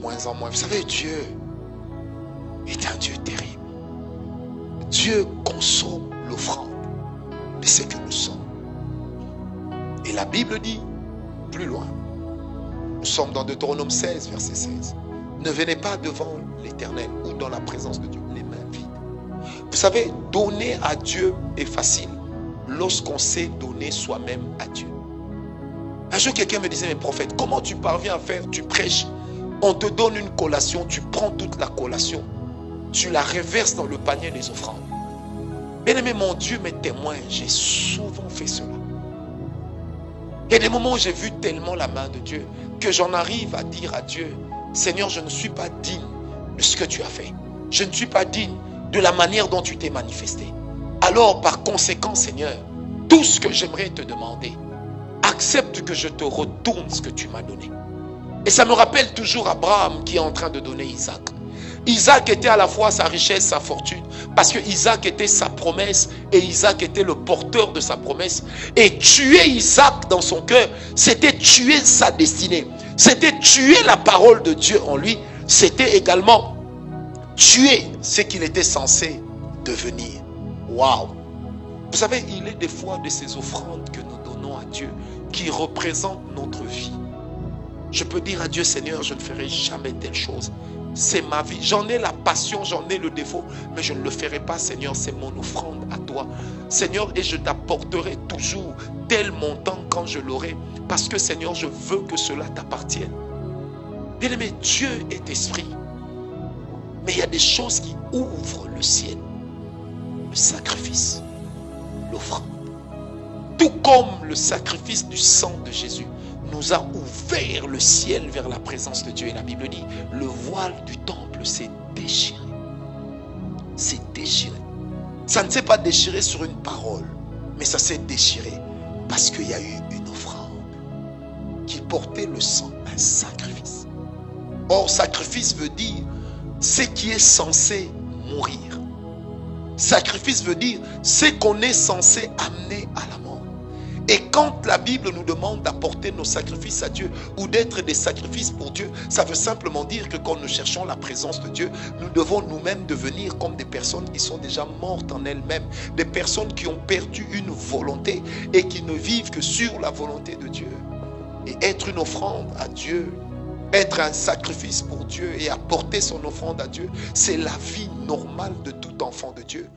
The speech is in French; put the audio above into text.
moins en moins. Vous savez, Dieu est un Dieu terrible. Dieu consomme l'offrande de ce que nous sommes. Et la Bible dit, plus loin, nous sommes dans Deutéronome 16, verset 16. Ne venez pas devant l'Éternel ou dans la présence de Dieu, les mains vides. Vous savez, donner à Dieu est facile lorsqu'on sait donner soi-même à Dieu. Un jour, quelqu'un me disait, mais prophète, comment tu parviens à faire, tu prêches, on te donne une collation, tu prends toute la collation, tu la reverses dans le panier des offrandes. Bien-aimé, mon Dieu m'est témoin, j'ai souvent fait cela. Il y a des moments où j'ai vu tellement la main de Dieu que j'en arrive à dire à Dieu, Seigneur, je ne suis pas digne de ce que tu as fait. Je ne suis pas digne de la manière dont tu t'es manifesté. Alors, par conséquent, Seigneur, tout ce que j'aimerais te demander, accepte que je te retourne ce que tu m'as donné. Et ça me rappelle toujours Abraham qui est en train de donner Isaac. Isaac était à la fois sa richesse, sa fortune, parce que Isaac était sa promesse et Isaac était le porteur de sa promesse. Et tuer Isaac dans son cœur, c'était tuer sa destinée. C'était tuer la parole de Dieu en lui. C'était également tuer ce qu'il était censé devenir. Waouh! Vous savez, il est des fois de ces offrandes que nous donnons à Dieu qui représentent notre vie. Je peux dire à Dieu, Seigneur, je ne ferai jamais telle chose. C'est ma vie. J'en ai la passion, j'en ai le défaut, mais je ne le ferai pas, Seigneur. C'est mon offrande à toi. Seigneur, et je t'apporterai toujours tel montant quand je l'aurai. Parce que, Seigneur, je veux que cela t'appartienne. Bien-aimé, Dieu est esprit. Mais il y a des choses qui ouvrent le ciel. Le sacrifice, l'offrande. Tout comme le sacrifice du sang de Jésus nous a ouvert le ciel vers la présence de Dieu. Et la Bible dit, le voile du temple s'est déchiré. C'est déchiré. Ça ne s'est pas déchiré sur une parole, mais ça s'est déchiré parce qu'il y a eu une offrande qui portait le sang, un sacrifice. Or, sacrifice veut dire ce qui est censé mourir. Sacrifice veut dire ce qu'on est censé amener à la mort. Et quand la Bible nous demande d'apporter nos sacrifices à Dieu ou d'être des sacrifices pour Dieu, ça veut simplement dire que quand nous cherchons la présence de Dieu, nous devons nous-mêmes devenir comme des personnes qui sont déjà mortes en elles-mêmes, des personnes qui ont perdu une volonté et qui ne vivent que sur la volonté de Dieu. Et être une offrande à Dieu, être un sacrifice pour Dieu et apporter son offrande à Dieu, c'est la vie normale de tout enfant de Dieu.